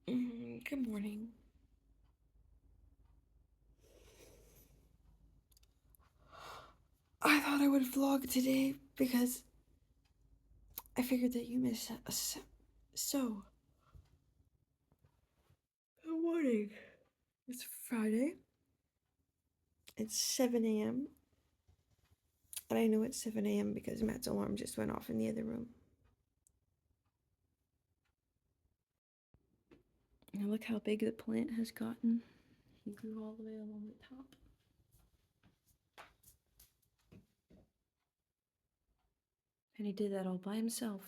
Good morning. I thought I would vlog today because I figured that you missed us. So, good morning. It's Friday. It's 7 a.m. And I know it's 7 a.m. because Matt's alarm just went off in the other room. And look how big the plant has gotten. He grew all the way along the top. And he did that all by himself.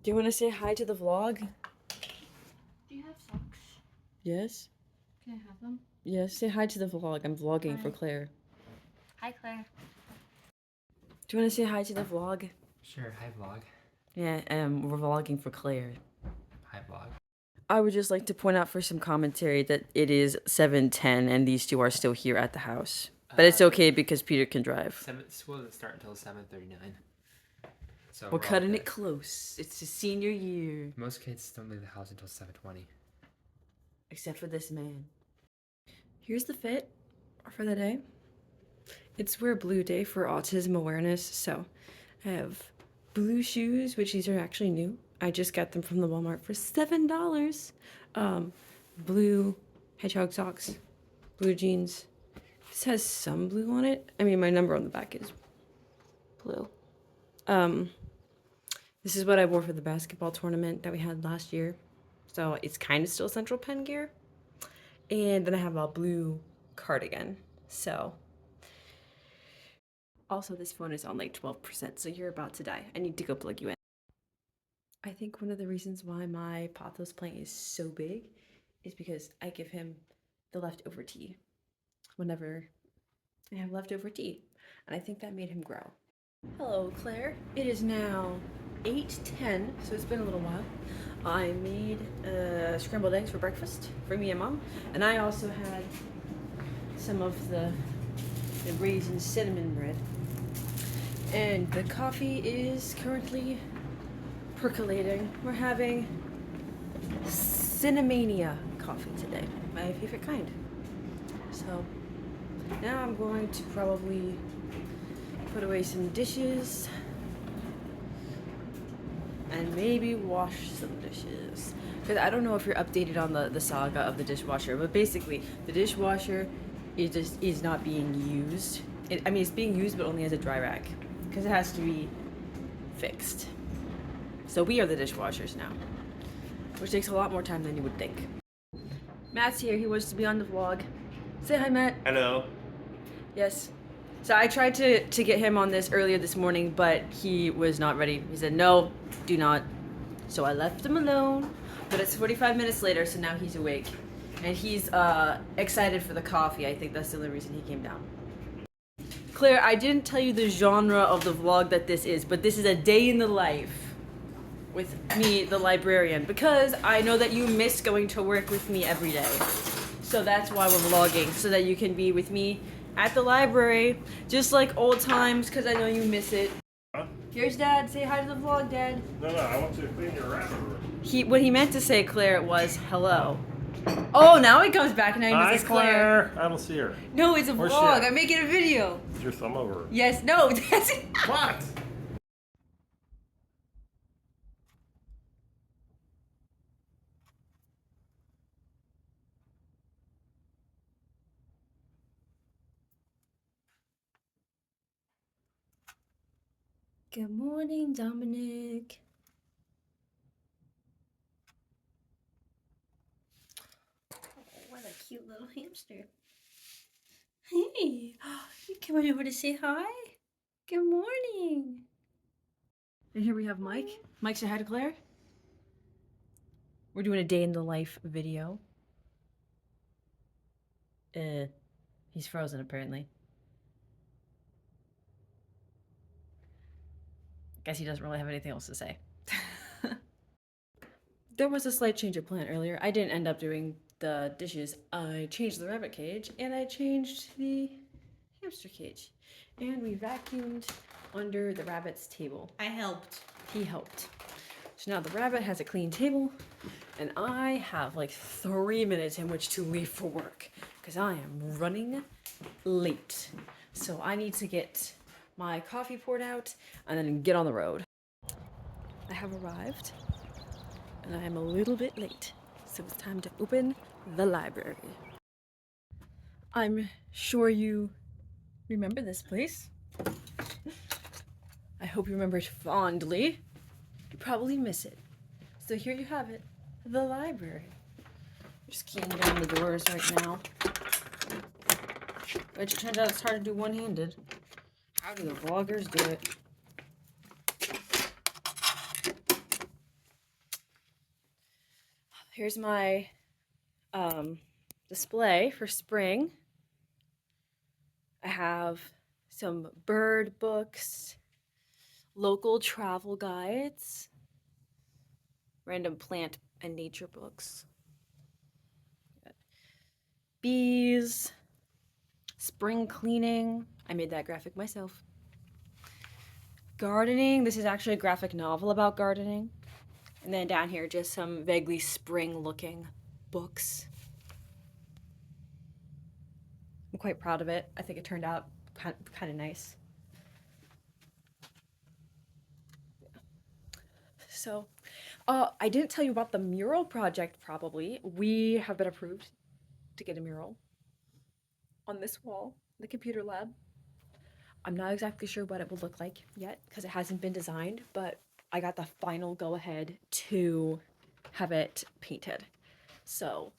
Do you want to say hi to the vlog? Do you have socks? Yes. Can I have them? Yes, say hi to the vlog. I'm vlogging Hi. for Claire. Hi, Claire. Do you want to say hi to the vlog? Sure, hi vlog. Yeah, we're vlogging for Claire. Hi vlog. I would just like to point out for some commentary that it is 7:10 and these two are still here at the house. But it's okay because Peter can drive. School doesn't start until 7:39. So We're cutting it close. It's his senior year. Most kids don't leave the house until 7:20. Except for this man. Here's the fit for the day. It's Wear Blue Day for autism awareness. So I have blue shoes, which these are actually new. I just got them from the Walmart for $7. Blue hedgehog socks, blue jeans. This has some blue on it. I mean, my number on the back is blue. This is what I wore for the basketball tournament that we had last year. So it's kind of still Central Penn gear. And then I have a blue cardigan. So also this phone is on like 12%, so you're about to die. I need to go plug you in. I think one of the reasons why my Pathos plant is so big is because I give him the leftover tea whenever I have leftover tea. And I think that made him grow. Hello, Claire. It is now 8:10, so it's been a little while. I made scrambled eggs for breakfast for me and Mom, and I also had some of the raisin cinnamon bread. And the coffee is currently percolating. We're having Cinnamania coffee today, my favorite kind. So now I'm going to probably put away some dishes and maybe wash some dishes. Because I don't know if you're updated on the saga of the dishwasher, but basically the dishwasher is not being used. I mean, it's being used, but only as a dry rack because it has to be fixed. So we are the dishwashers now, which takes a lot more time than you would think. Matt's here. He wants to be on the vlog. Say hi, Matt. Hello. Yes. So I tried to get him on this earlier this morning, but he was not ready. He said, no, do not. So I left him alone, but it's 45 minutes later, so now he's awake. And he's excited for the coffee. I think that's the only reason he came down. Claire, I didn't tell you the genre of the vlog that this is, but this is a day in the life with me, the librarian, because I know that you miss going to work with me every day. So that's why we're vlogging, so that you can be with me at the library, just like old times, because I know you miss it. Huh? Here's Dad. Say hi to the vlog, Dad. No, I want you to clean your rabbit room. What he meant to say, Claire, was hello. Oh, now he comes back and now he misses Claire. I don't see her. No, it's a Where's she vlog. at? I'm making a video. Is your thumb over? Yes, no, that's it. What? Good morning, Dominic. Oh, what a cute little hamster. Hey, you coming over to say hi? Good morning. And here we have Mike. Mike, say hi to Claire. We're doing a day in the life video. He's frozen apparently. Guess he doesn't really have anything else to say. There was a slight change of plan earlier. I didn't end up doing the dishes. I changed the rabbit cage and I changed the hamster cage. And we vacuumed under the rabbit's table. I helped. He helped. So now the rabbit has a clean table, and I have like 3 minutes in which to leave for work because I am running late. So I need to get my coffee poured out and then get on the road. I have arrived, and I am a little bit late, so it's time to open the library. I'm sure you remember this place. I hope you remember it fondly. You probably miss it. So here you have it, the library. Just keying down the doors right now. Which turns out it's hard to do one-handed. How do the vloggers do it? Here's my display for spring. I have some bird books, local travel guides, random plant and nature books, bees, spring cleaning. I made that graphic myself. Gardening. This is actually a graphic novel about gardening. And then down here, just some vaguely spring-looking books. I'm quite proud of it. I think it turned out kind of nice. So, I didn't tell you about the mural project, probably. We have been approved to get a mural on this wall, the computer lab. I'm not exactly sure what it will look like yet, because it hasn't been designed, but I got the final go-ahead to have it painted. So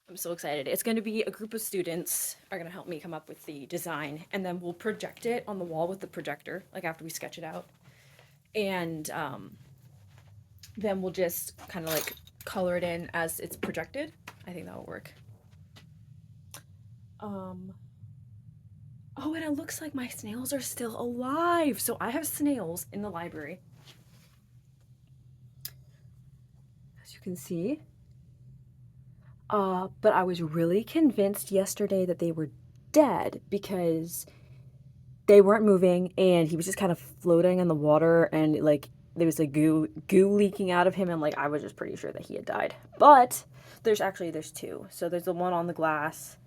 I'm so excited. It's going to be a group of students are going to help me come up with the design, and then we'll project it on the wall with the projector, like after we sketch it out. And then we'll just kind of like color it in as it's projected. I think that'll work. Oh, and it looks like my snails are still alive. So I have snails in the library. As you can see. But I was really convinced yesterday that they were dead because they weren't moving and he was just kind of floating in the water, and like there was like goo leaking out of him, and like I was just pretty sure that he had died. But there's two. So there's the one on the glass,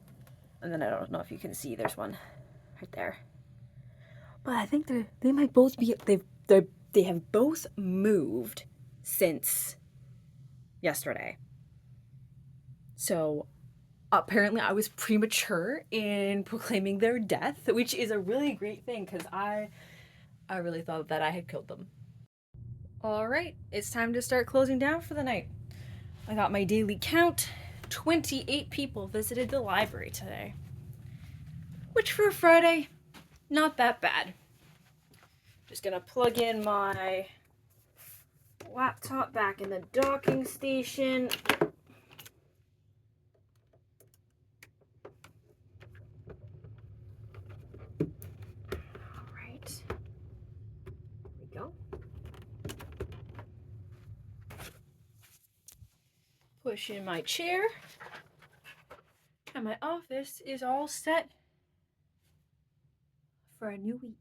and then I don't know if you can see, there's one right there. But I think they might both be they have both moved since yesterday. So apparently I was premature in proclaiming their death, which is a really great thing because I really thought that I had killed them. All right, it's time to start closing down for the night. I got my daily count. 28 people visited the library today, which for a Friday, not that bad. Just gonna plug in my laptop back in the docking station. All right, there we go. Push in my chair, and my office is all set for a new week.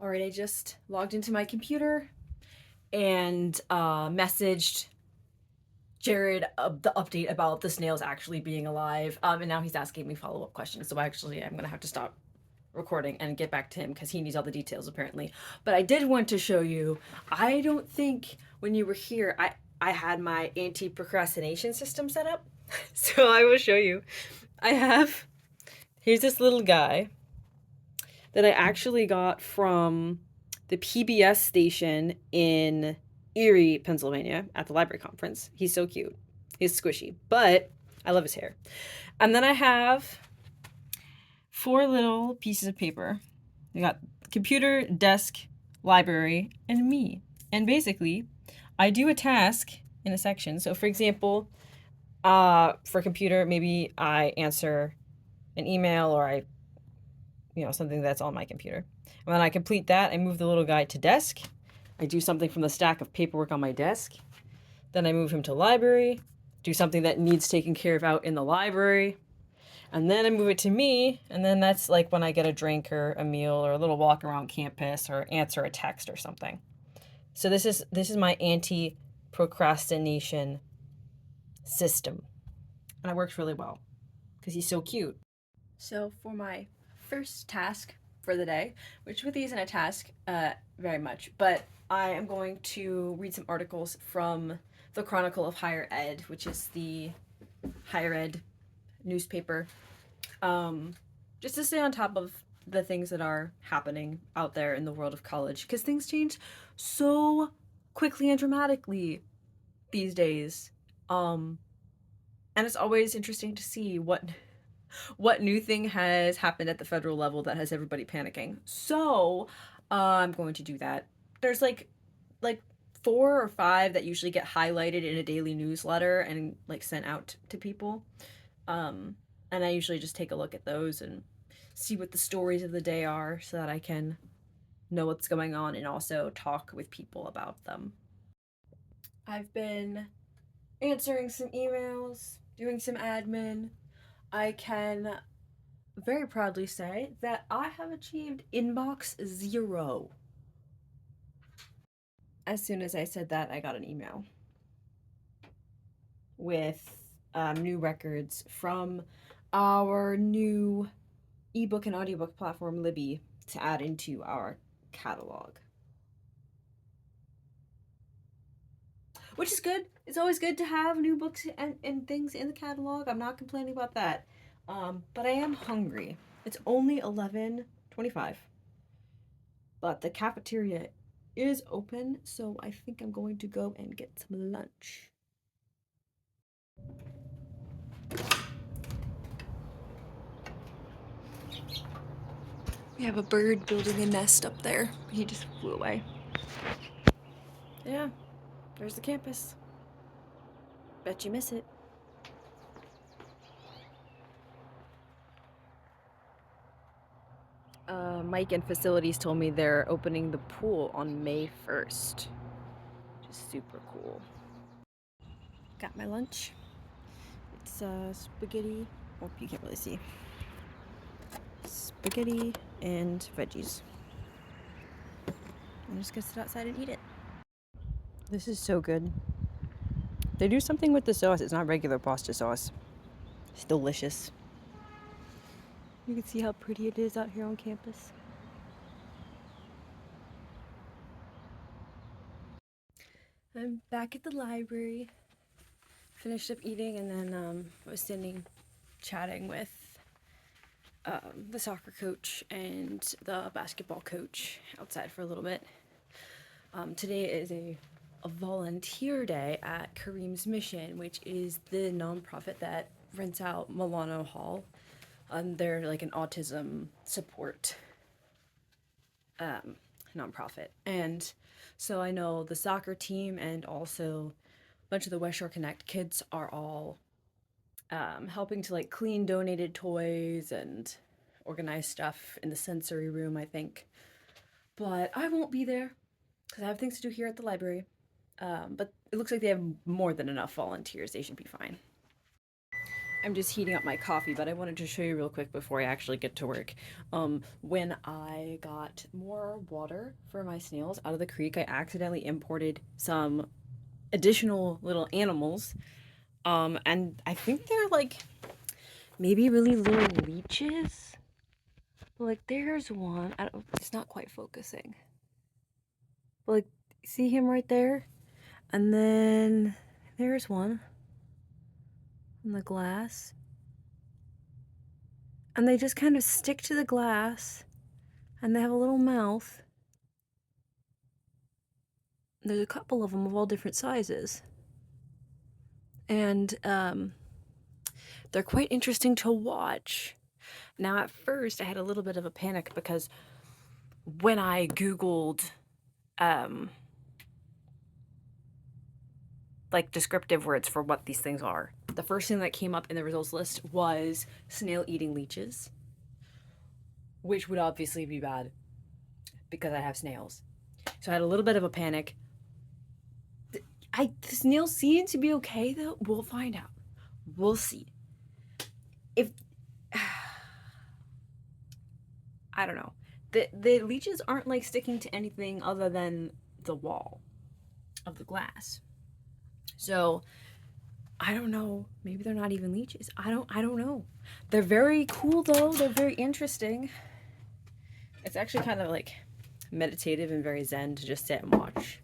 All right, I just logged into my computer and messaged Jared the update about the snails actually being alive, and now he's asking me follow-up questions, so I'm gonna have to stop recording and get back to him because he needs all the details apparently. But I did want to show you, I don't think when you were here I had my anti-procrastination system set up. So I will show you. Here's this little guy that I actually got from the PBS station in Erie, Pennsylvania at the library conference. He's so cute. He's squishy, but I love his hair. And then I have 4 little pieces of paper. I got computer, desk, library, and me. And basically, I do a task in a section. So for example, for computer, maybe I answer an email or something that's on my computer. And when I complete that, I move the little guy to desk. I do something from the stack of paperwork on my desk. Then I move him to library, do something that needs taken care of out in the library. And then I move it to me, and then that's like when I get a drink or a meal or a little walk around campus or answer a text or something. So this is my anti-procrastination system. And it works really well because he's so cute. So for my first task for the day, which really isn't a task very much, but I am going to read some articles from the Chronicle of Higher Ed, which is the higher ed newspaper, just to stay on top of the things that are happening out there in the world of college, because things change so quickly and dramatically these days. And it's always interesting to see what new thing has happened at the federal level that has everybody panicking. So I'm going to do that. There's like 4 or 5 that usually get highlighted in a daily newsletter and like sent out to people. And I usually just take a look at those and see what the stories of the day are so that I can know what's going on and also talk with people about them. I've been answering some emails, doing some admin. I can very proudly say that I have achieved inbox 0. As soon as I said that, I got an email with new records from our new ebook and audiobook platform, Libby, to add into our catalog. Which is good. It's always good to have new books and things in the catalog. I'm not complaining about that. But I am hungry. It's only 11:25. But the cafeteria is open, so I think I'm going to go and get some lunch. We have a bird building a nest up there. He just flew away. Yeah, there's the campus. Bet you miss it. Mike and Facilities told me they're opening the pool on May 1st. Which is super cool. Got my lunch. It's spaghetti. Oh, you can't really see. Spaghetti and veggies. I'm just gonna sit outside and eat it. This is so good. They do something with the sauce. It's not regular pasta sauce. It's delicious. You can see how pretty it is out here on campus. I'm back at the library. Finished up eating and then was standing chatting with the soccer coach and the basketball coach outside for a little bit. Today is a volunteer day at Kareem's Mission, which is the nonprofit that rents out Milano Hall. They're like an autism support nonprofit. And so I know the soccer team and also a bunch of the West Shore Connect kids are all helping to like clean donated toys and organize stuff in the sensory room, I think. But I won't be there because I have things to do here at the library. But it looks like they have more than enough volunteers. They should be fine. I'm just heating up my coffee, but I wanted to show you real quick before I actually get to work. When I got more water for my snails out of the creek, I accidentally imported some additional little animals. And I think they're like maybe really little leeches. Like there's one. It's not quite focusing. But like, see him right there? And then there's one on the glass. And they just kind of stick to the glass. And they have a little mouth. There's a couple of them of all different sizes. And they're quite interesting to watch. Now, at first, I had a little bit of a panic because when I Googled like descriptive words for what these things are, the first thing that came up in the results list was snail eating leeches, which would obviously be bad because I have snails. So I had a little bit of a panic. The snails seem to be okay though. We'll find out. We'll see. If I don't know. The leeches aren't like sticking to anything other than the wall. of the glass. So I don't know. Maybe they're not even leeches. I don't know. They're very cool though. They're very interesting. It's actually kind of like meditative and very zen to just sit and watch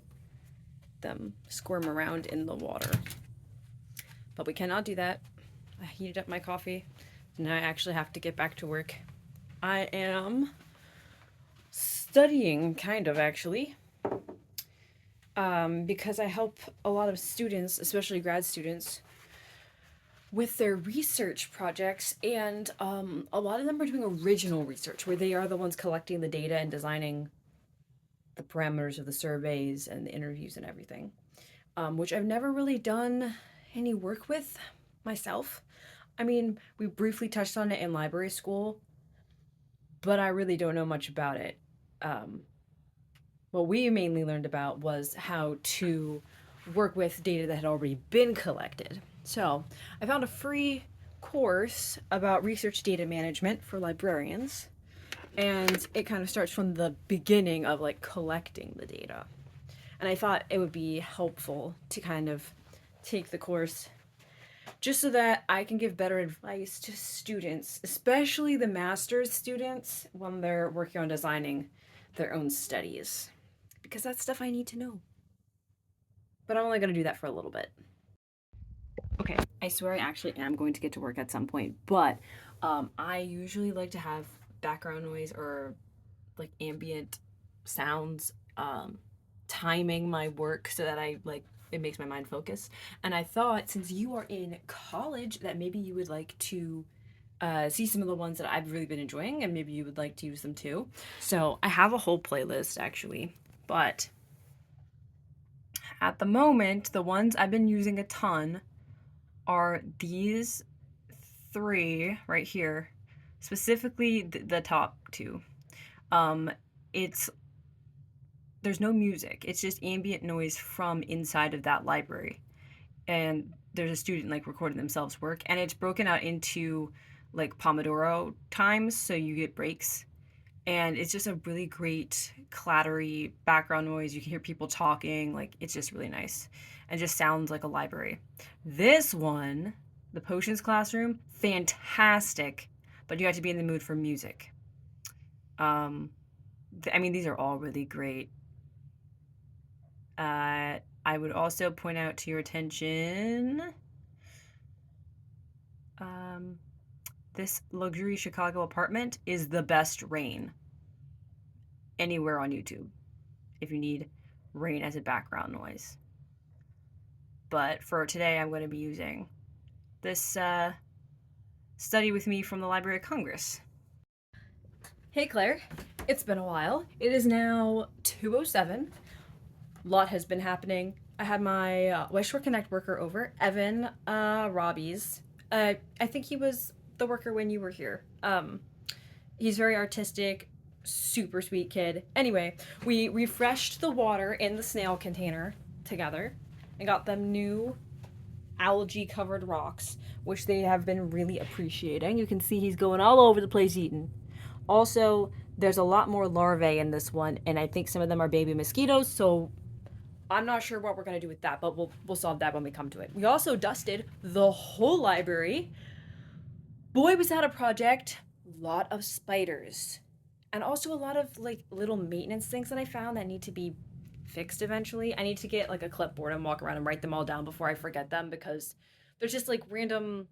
them squirm around in the water. But we cannot do that. I heated up my coffee. Now I actually have to get back to work. I am studying, kind of actually, because I help a lot of students, especially grad students, with their research projects, and a lot of them are doing original research where they are the ones collecting the data and designing the parameters of the surveys and the interviews and everything, which I've never really done any work with myself. I mean, we briefly touched on it in library school, but I really don't know much about it. What we mainly learned about was how to work with data that had already been collected. So I found a free course about research data management for librarians, and it kind of starts from the beginning of like collecting the data. And I thought it would be helpful to kind of take the course just so that I can give better advice to students, especially the master's students, when they're working on designing their own studies, because that's stuff I need to know. But I'm only going to do that for a little bit. Okay, I swear I actually am going to get to work at some point, but I usually like to have background noise or like ambient sounds timing my work so that it makes my mind focus. And I thought, since you are in college, that maybe you would like to see some of the ones that I've really been enjoying, and maybe you would like to use them too. So I have a whole playlist actually, but at the moment, the ones I've been using a ton are these 3 right here, specifically the top 2. There's no music. It's just ambient noise from inside of that library. And there's a student like recording themselves work, and it's broken out into like Pomodoro times, so you get breaks. And it's just a really great clattery background noise. You can hear people talking, like it's just really nice and just sounds like a library. This one, the Potions Classroom, fantastic, but you have to be in the mood for music. I mean, these are all really great. I would also point out to your attention this luxury Chicago apartment is the best rain anywhere on YouTube if you need rain as a background noise. But for today, I'm going to be using this study with me from the Library of Congress. Hey Claire, it's been a while. It is now 2:07. A lot has been happening. I had my West Shore Connect worker over, Evan Robbie's. I think he was the worker when you were here. He's very artistic, super sweet kid. Anyway, we refreshed the water in the snail container together and got them new algae covered rocks, which they have been really appreciating. You can see he's going all over the place eating. Also, there's a lot more larvae in this one, and I think some of them are baby mosquitoes, so I'm not sure what we're going to do with that, but we'll solve that when we come to it. We also dusted the whole library. Boy, was that a project. A lot of spiders. And also a lot of like little maintenance things that I found that need to be fixed eventually. I need to get like a clipboard and walk around and write them all down before I forget them, because there's just like random,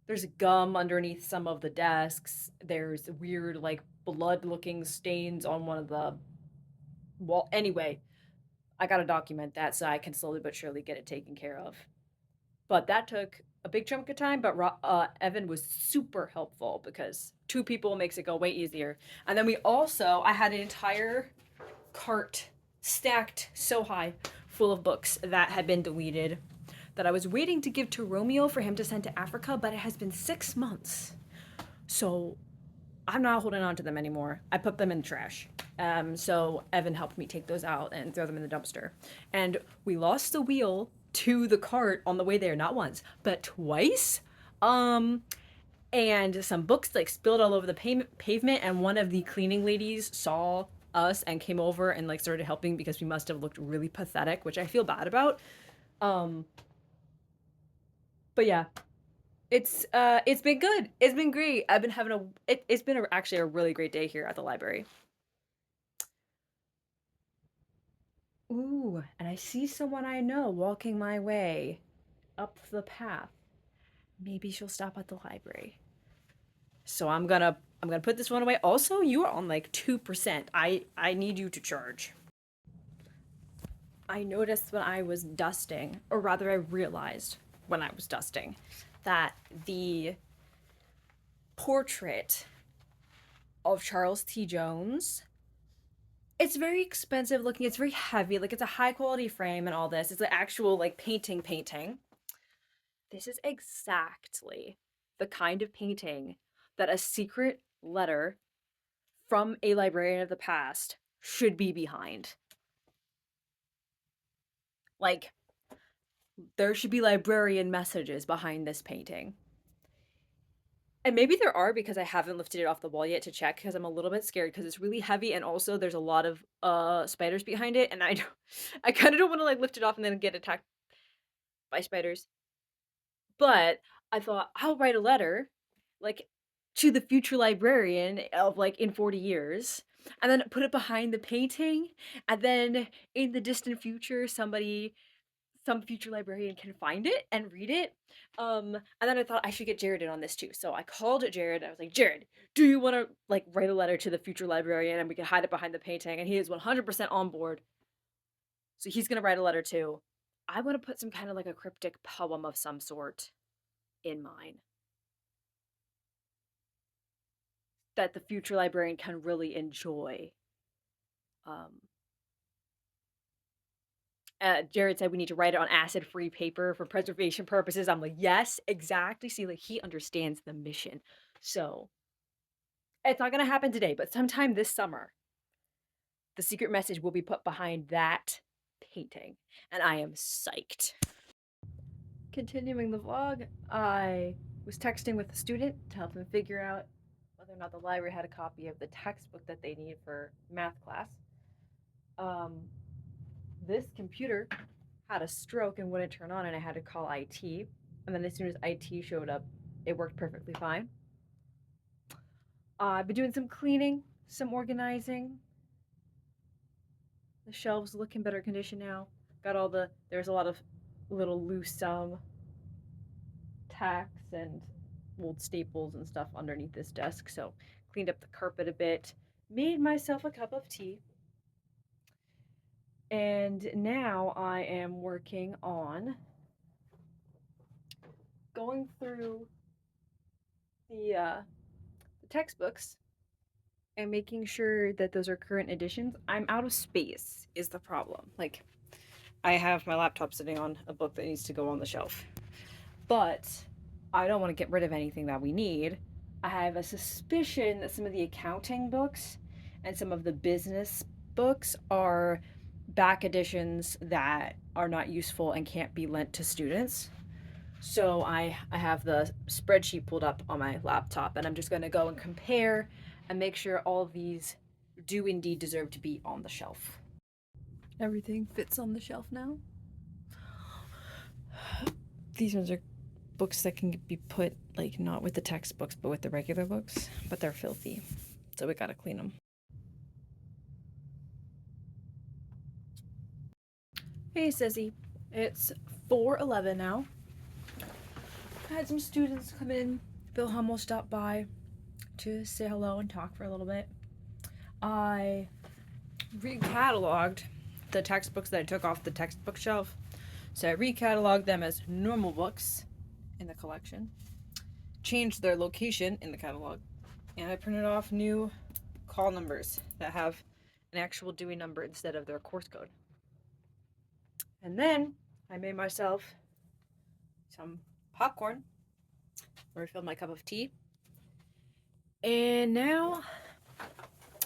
there's gum underneath some of the desks. There's weird like blood looking stains on one of the wall. Anyway, I gotta document that so I can slowly but surely get it taken care of. But that took a big chunk of time, but Evan was super helpful because 2 people makes it go way easier. And then I had an entire cart stacked so high full of books that had been deleted that I was waiting to give to Romeo for him to send to Africa, but it has been 6 months. So I'm not holding on to them anymore. I put them in the trash. So Evan helped me take those out and throw them in the dumpster. And we lost the wheel to the cart on the way there, not once, but twice. And some books like spilled all over the pavement, and one of the cleaning ladies saw us and came over and like started helping because we must have looked really pathetic, which I feel bad about. But yeah, it's been good. It's been great. I've been having it's been actually a really great day here at the library. Ooh, and I see someone I know walking my way up the path. Maybe she'll stop at the library. So I'm gonna put this one away. Also, you are on like 2%. I need you to charge. I noticed when I was dusting, or rather I realized when I was dusting, that the portrait of Charles T. Jones, it's very expensive looking. It's very heavy. Like it's a high quality frame and all this. It's an actual like painting. This is exactly the kind of painting that a secret letter from a librarian of the past should be behind. Like, there should be librarian messages behind this painting. And maybe there are because I haven't lifted it off the wall yet to check because I'm a little bit scared because it's really heavy and also there's a lot of spiders behind it and I kind of don't want to like lift it off and then get attacked by spiders. But I thought I'll write a letter like to the future librarian of like in 40 years and then put it behind the painting and then in the distant future some future librarian can find it and read it. And then I thought I should get Jared in on this too. So I called Jared. I was like, Jared, do you want to like write a letter to the future librarian and we can hide it behind the painting? And he is 100% on board. So he's gonna write a letter too. I want to put some kind of like a cryptic poem of some sort in mine that the future librarian can really enjoy. Jared said we need to write it on acid-free paper for preservation purposes. I'm like, yes, exactly. See, like he understands the mission. So it's not gonna happen today, but sometime this summer, the secret message will be put behind that painting, and I am psyched. Continuing the vlog, I was texting with a student to help them figure out whether or not the library had a copy of the textbook that they need for math class. This computer had a stroke and wouldn't turn on, and I had to call IT. And then as soon as IT showed up, it worked perfectly fine. I've been doing some cleaning, some organizing. The shelves look in better condition now. Got all there's a lot of little loose tacks and old staples and stuff underneath this desk, so cleaned up the carpet a bit, made myself a cup of tea. And now I am working on going through the textbooks and making sure that those are current editions. I'm out of space is the problem. Like, I have my laptop sitting on a book that needs to go on the shelf. But I don't want to get rid of anything that we need. I have a suspicion that some of the accounting books and some of the business books are back editions that are not useful and can't be lent to students. So I have the spreadsheet pulled up on my laptop and I'm just going to go and compare and make sure all of these do indeed deserve to be on the shelf. Everything fits on the shelf now. These ones are books that can be put like not with the textbooks but with the regular books, but they're filthy. So we gotta clean them. Hey Sissy, it's 4:11 now. I had some students come in. Bill Hummel stopped by to say hello and talk for a little bit. I recatalogued the textbooks that I took off the textbook shelf. So I recatalogued them as normal books in the collection, changed their location in the catalog, and I printed off new call numbers that have an actual Dewey number instead of their course code. And then I made myself some popcorn, refilled my cup of tea, and now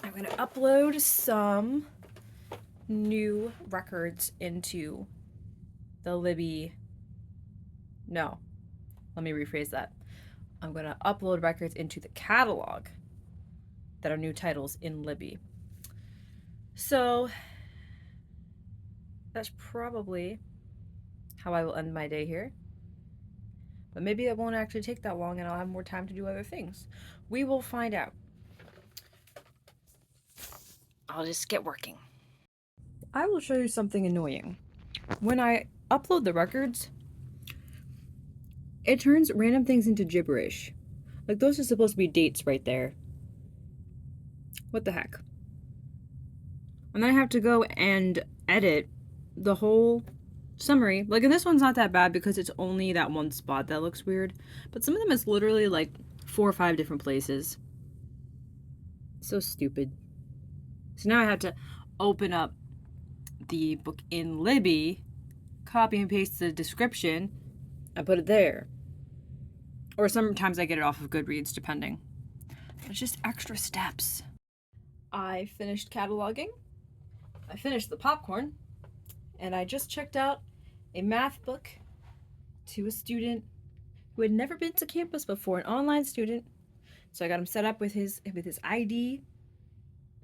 I'm going to upload some new records into the Libby. No, let me rephrase that. I'm going to upload records into the catalog that are new titles in Libby. So that's probably how I will end my day here. But maybe it won't actually take that long and I'll have more time to do other things. We will find out. I'll just get working. I will show you something annoying. When I upload the records, it turns random things into gibberish. Like those are supposed to be dates right there. What the heck? And then I have to go and edit the whole summary. Like, and this one's not that bad because it's only that one spot that looks weird. But some of them is literally like 4 or 5 different places. So stupid. So now I have to open up the book in Libby, copy and paste the description, and put it there. Or sometimes I get it off of Goodreads, depending. It's just extra steps. I finished cataloging. I finished the popcorn. And I just checked out a math book to a student who had never been to campus before, an online student. So I got him set up with his ID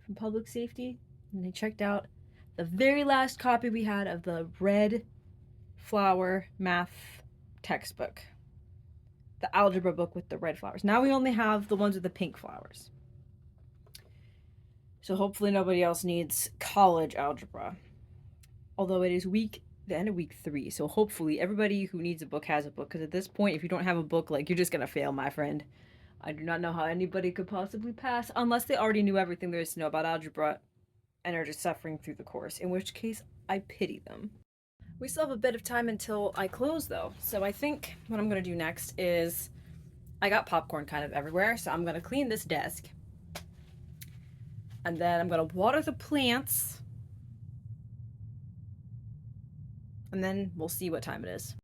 from public safety. And I checked out the very last copy we had of the red flower math textbook. The algebra book with the red flowers. Now we only have the ones with the pink flowers. So hopefully nobody else needs college algebra. Although it is the end of week 3. So hopefully everybody who needs a book has a book. Because at this point, if you don't have a book, like, you're just going to fail, my friend. I do not know how anybody could possibly pass unless they already knew everything there is to know about algebra and are just suffering through the course. In which case, I pity them. We still have a bit of time until I close, though. So I think what I'm going to do next is I got popcorn kind of everywhere. So I'm going to clean this desk. And then I'm going to water the plants. And then we'll see what time it is.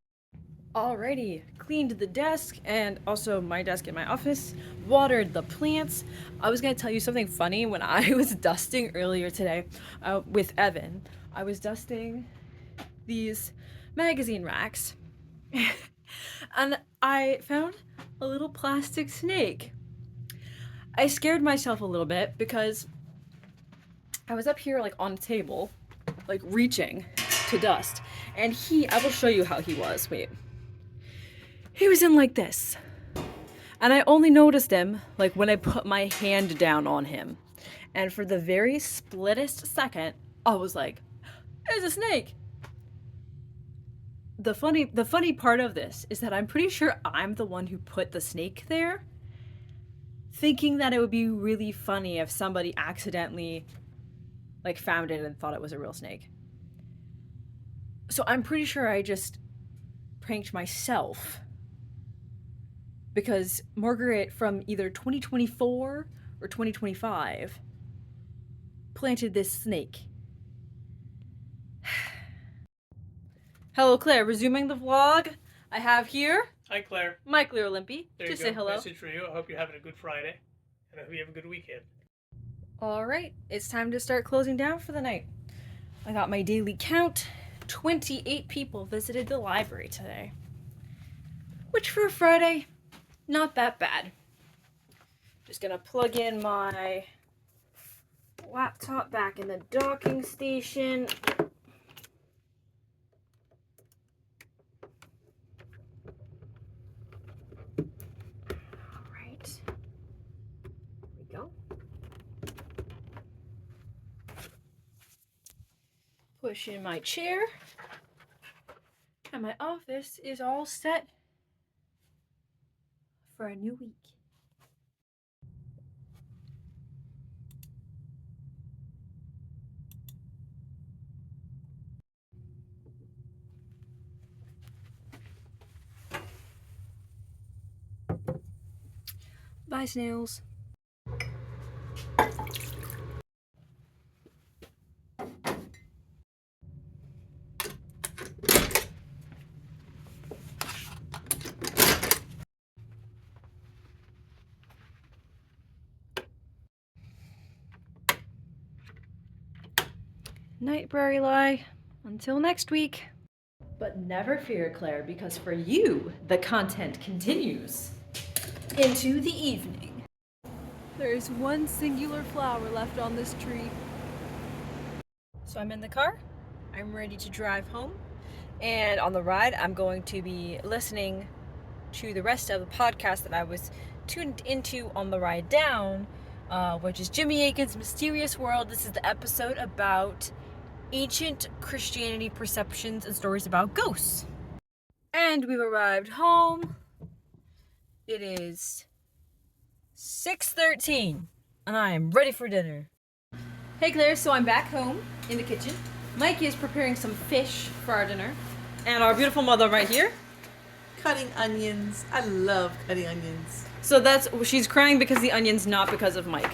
Alrighty, cleaned the desk and also my desk in my office, watered the plants. I was gonna tell you something funny. When I was dusting earlier today with Evan, I was dusting these magazine racks and I found a little plastic snake. I scared myself a little bit because I was up here like on a table, like reaching to dust, and I will show you how he was. Wait. He was in like this. And I only noticed him like when I put my hand down on him. And for the very splittest second, I was like, there's a snake. The funny part of this is that I'm pretty sure I'm the one who put the snake there, thinking that it would be really funny if somebody accidentally like found it and thought it was a real snake. So I'm pretty sure I just pranked myself. Because Margaret from either 2024 or 2025 planted this snake. Hello, Claire. Resuming the vlog. I have here Hi, Claire. my Claire Limpy. There Just you go. say hello. Message for you. I hope you're having a good Friday, and I hope you have a good weekend. All right, it's time to start closing down for the night. I got my daily count. 28 people visited the library today, which for a Friday, not that bad. Just gonna plug in my laptop back in the docking station. All right, there we go. Push in my chair, and my office is all set for a new week. Bye, snails. Night, Brary Lie. Until next week. But never fear, Claire, because for you, the content continues into the evening. There is one singular flower left on this tree. So I'm in the car. I'm ready to drive home. And on the ride, I'm going to be listening to the rest of the podcast that I was tuned into on the ride down, which is Jimmy Akin's Mysterious World. This is the episode about ancient Christianity perceptions and stories about ghosts. And we've arrived home. It is 6:13, and I am ready for dinner. Hey Claire, so I'm back home in the kitchen. Mike is preparing some fish for our dinner. And our beautiful mother right here. Cutting onions. I love cutting onions. So she's crying because the onions, not because of Mike.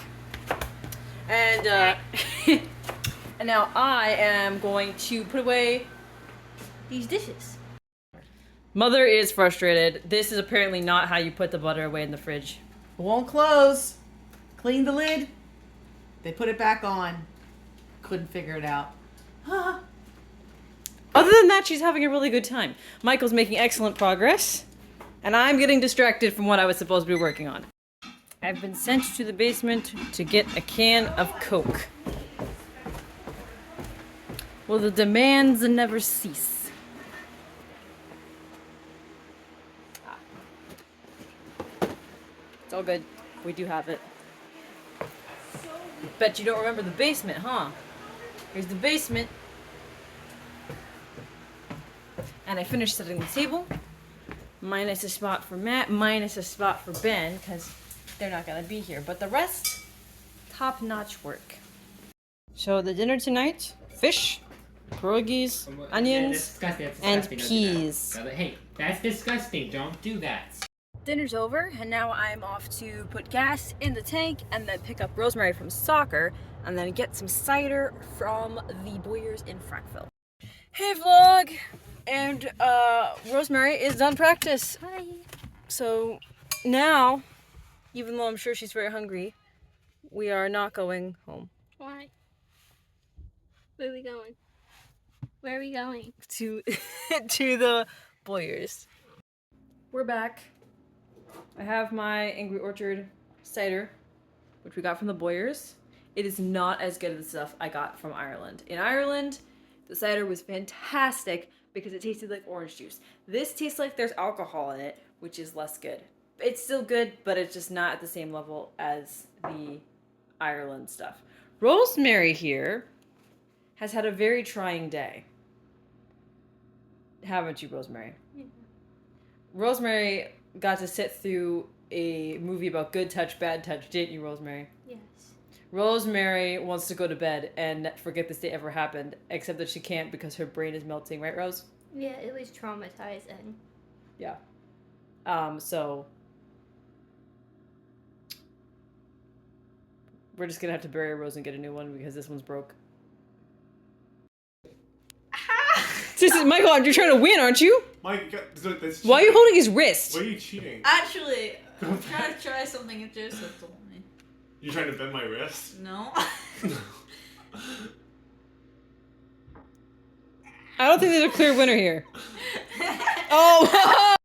And and now I am going to put away these dishes. Mother is frustrated. This is apparently not how you put the butter away in the fridge. It won't close. Clean the lid. They put it back on. Couldn't figure it out. Other than that, she's having a really good time. Michael's making excellent progress, and I'm getting distracted from what I was supposed to be working on. I've been sent to the basement to get a can of Coke. Well, the demands never cease. It's all good. We do have it. Bet you don't remember the basement, huh? Here's the basement. And I finished setting the table. Minus a spot for Matt, minus a spot for Ben, because they're not going to be here. But the rest, top-notch work. So the dinner tonight, fish, pierogies, onions, and peas. Hey, that's disgusting. Don't do that. Dinner's over, and now I'm off to put gas in the tank and then pick up Rosemary from soccer and then get some cider from the Boyers in Frankville. Hey vlog! And Rosemary is done practice. Hi. So now, even though I'm sure she's very hungry, we are not going home. Why? Where are we going? Where are we going? To the Boyers. We're back. I have my Angry Orchard cider, which we got from the Boyers. It is not as good as the stuff I got from Ireland. In Ireland, the cider was fantastic because it tasted like orange juice. This tastes like there's alcohol in it, which is less good. It's still good, but it's just not at the same level as the Ireland stuff. Rosemary here has had a very trying day. Haven't you, Rosemary? Yeah. Rosemary got to sit through a movie about good touch, bad touch, didn't you, Rosemary? Yes. Rosemary wants to go to bed and forget this day ever happened, except that she can't because her brain is melting, right, Rose? Yeah, it was traumatizing. Yeah. So we're just gonna have to bury Rose and get a new one because this one's broke. Michael, you're trying to win, aren't you? Mike, that's Why are you holding his wrist? Why are you cheating? Actually, I'm trying to try something that Joseph told me. You trying to bend my wrist? No. I don't think there's a clear winner here. Oh!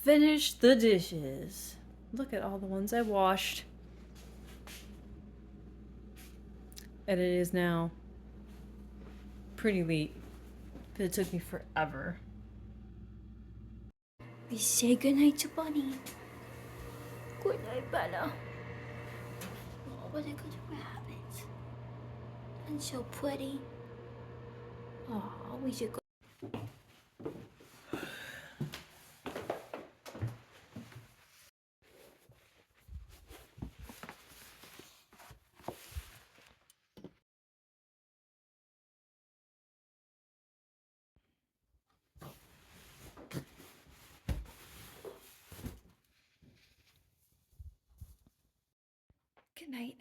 Finish the dishes. Look at all the ones I washed. And it is now pretty late. But it took me forever. We say goodnight to Bunny. Good night, Bella. Oh, what a good rabbit. And so pretty. Oh, we should go. Good night.